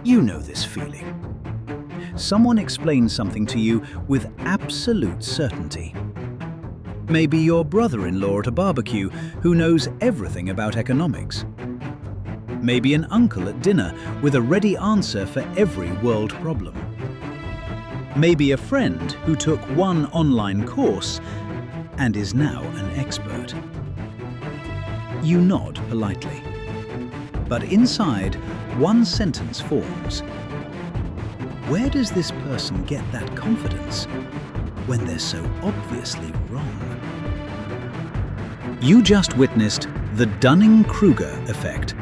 You know this feeling. Someone explains something to you with absolute certainty. Maybe your brother-in-law at a barbecue who knows everything about economics. Maybe an uncle at dinner with a ready answer for every world problem. Maybe a friend who took one online course and is now an expert. You nod politely. But inside, one sentence forms. Where does this person get that confidence when they're so obviously wrong? You just witnessed the Dunning-Kruger effect.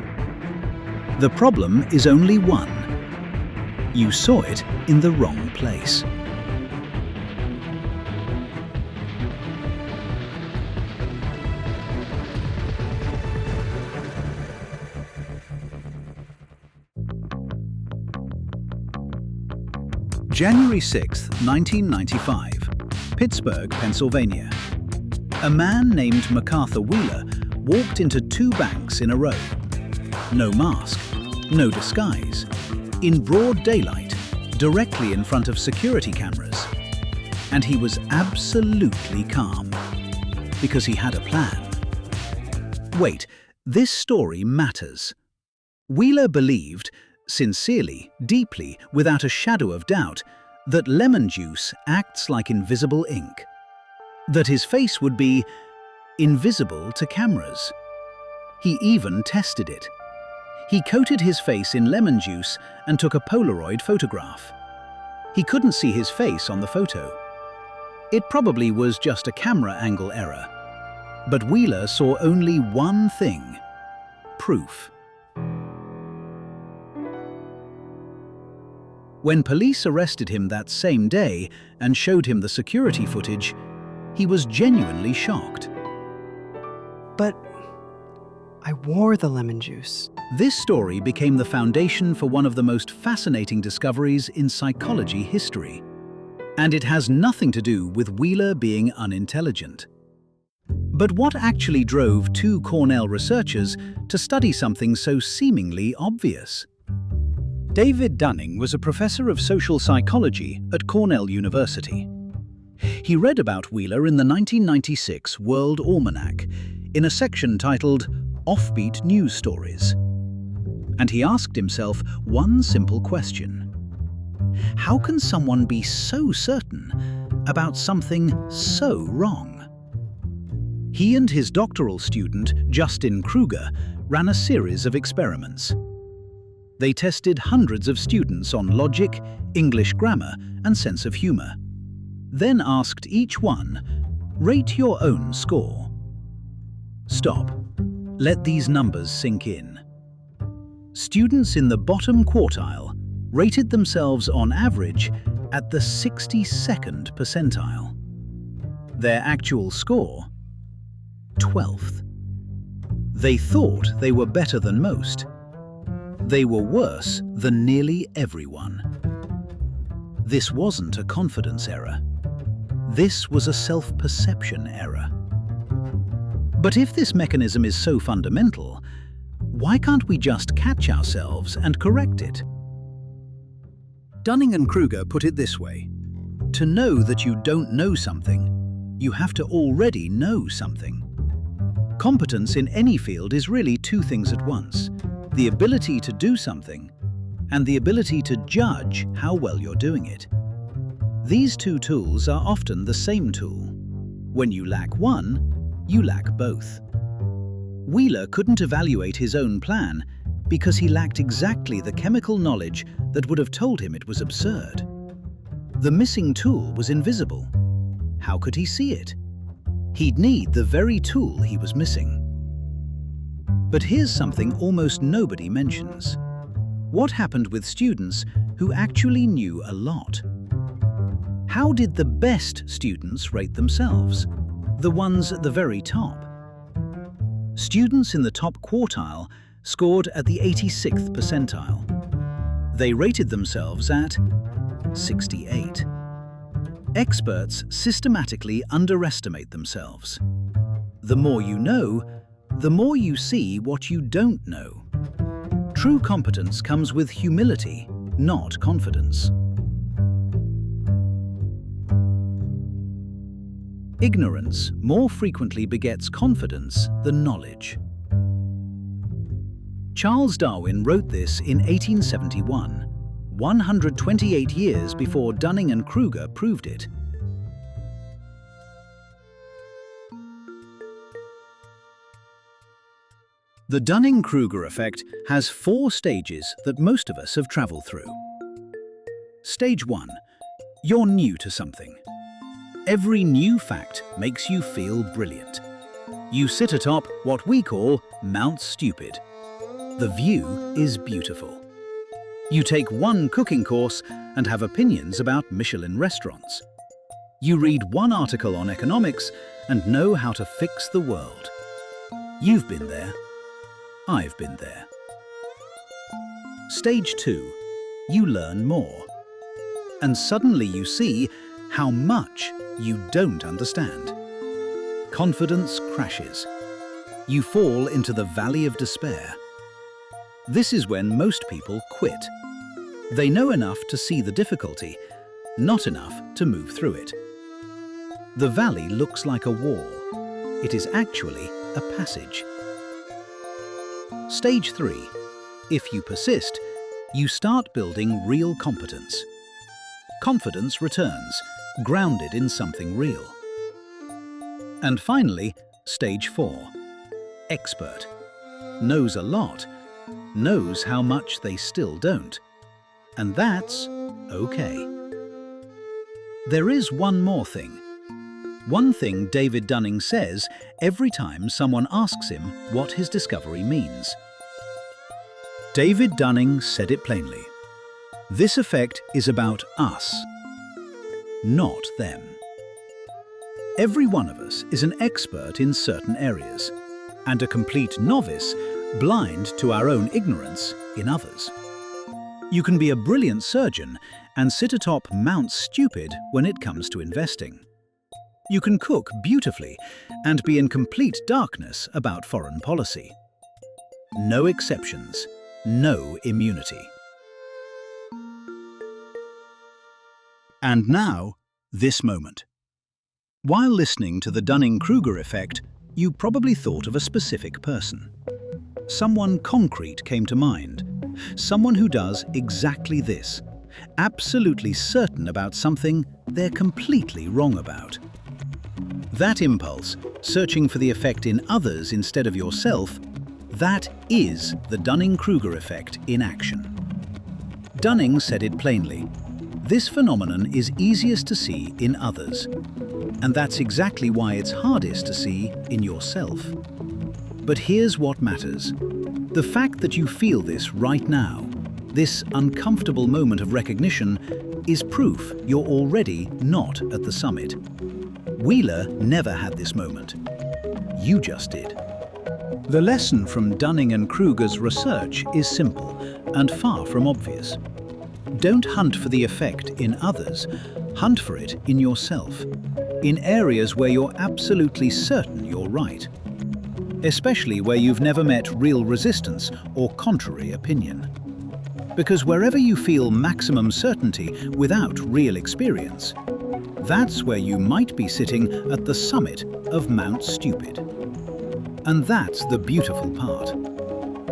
The problem is only one. You saw it in the wrong place. January 6, 1995, Pittsburgh, Pennsylvania. A man named McArthur Wheeler walked into two banks in a row. No mask, no disguise, in broad daylight, directly in front of security cameras. And he was absolutely calm, because he had a plan. Wait, this story matters. Wheeler believed, sincerely, deeply, without a shadow of doubt, that lemon juice acts like invisible ink. That his face would be invisible to cameras. He even tested it. He coated his face in lemon juice and took a Polaroid photograph. He couldn't see his face on the photo. It probably was just a camera angle error. But Wheeler saw only one thing: proof. When police arrested him that same day and showed him the security footage, he was genuinely shocked. But I wore the lemon juice. This story became the foundation for one of the most fascinating discoveries in psychology history. And it has nothing to do with Wheeler being unintelligent. But what actually drove two Cornell researchers to study something so seemingly obvious? David Dunning was a professor of social psychology at Cornell University. He read about Wheeler in the 1996 World Almanac in a section titled Offbeat News Stories. And he asked himself one simple question. How can someone be so certain about something so wrong? He and his doctoral student, Dunning-Kruger, ran a series of experiments. They tested hundreds of students on logic, English grammar, and sense of humor. Then asked each one, rate your own score. Stop. Let these numbers sink in. Students in the bottom quartile rated themselves on average at the 62nd percentile. Their actual score? 12th. They thought they were better than most. They were worse than nearly everyone. This wasn't a confidence error. This was a self-perception error. But if this mechanism is so fundamental, why can't we just catch ourselves and correct it? Dunning-Kruger put it this way: to know that you don't know something, you have to already know something. Competence in any field is really two things at once: the ability to do something and the ability to judge how well you're doing it. These two tools are often the same tool. When you lack one, you lack both. Wheeler couldn't evaluate his own plan because he lacked exactly the chemical knowledge that would have told him it was absurd. The missing tool was invisible. How could he see it? He'd need the very tool he was missing. But here's something almost nobody mentions. What happened with students who actually knew a lot? How did the best students rate themselves? The ones at the very top. Students in the top quartile scored at the 86th percentile. They rated themselves at 68. Experts systematically underestimate themselves. The more you know, the more you see what you don't know. True competence comes with humility, not confidence. Ignorance more frequently begets confidence than knowledge. Charles Darwin wrote this in 1871, 128 years before Dunning-Kruger proved it. The Dunning-Kruger effect has 4 stages that most of us have traveled through. Stage 1. You're new to something. Every new fact makes you feel brilliant. You sit atop what we call Mount Stupid. The view is beautiful. You take one cooking course and have opinions about Michelin restaurants. You read one article on economics and know how to fix the world. You've been there. I've been there. Stage 2. You learn more. And suddenly you see how much you don't understand. Confidence crashes. You fall into the valley of despair. This is when most people quit. They know enough to see the difficulty, not enough to move through it. The valley looks like a wall. It is actually a passage. Stage 3. If you persist, you start building real competence. Confidence returns, grounded in something real. And finally, Stage 4. Expert. Knows a lot, knows how much they still don't. And that's okay. There is one more thing. One thing David Dunning says every time someone asks him what his discovery means. David Dunning said it plainly. This effect is about us, not them. Every one of us is an expert in certain areas, and a complete novice, blind to our own ignorance in others. You can be a brilliant surgeon and sit atop Mount Stupid when it comes to investing. You can cook beautifully and be in complete darkness about foreign policy. No exceptions, no immunity. And now, this moment. While listening to the Dunning-Kruger effect, you probably thought of a specific person. Someone concrete came to mind. Someone who does exactly this, absolutely certain about something they're completely wrong about. That impulse, searching for the effect in others instead of yourself, that is the Dunning-Kruger effect in action. Dunning said it plainly. This phenomenon is easiest to see in others, and that's exactly why it's hardest to see in yourself. But here's what matters. The fact that you feel this right now, this uncomfortable moment of recognition, is proof you're already not at the summit. Wheeler never had this moment. You just did. The lesson from Dunning-Kruger's research is simple and far from obvious. Don't hunt for the effect in others, hunt for it in yourself, in areas where you're absolutely certain you're right, especially where you've never met real resistance or contrary opinion. Because wherever you feel maximum certainty without real experience, that's where you might be sitting at the summit of Mount Stupid. And that's the beautiful part.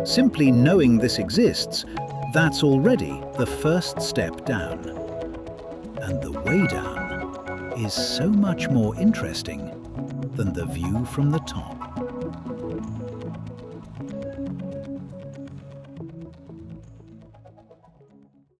Simply knowing this exists, that's already the first step down. And the way down is so much more interesting than the view from the top.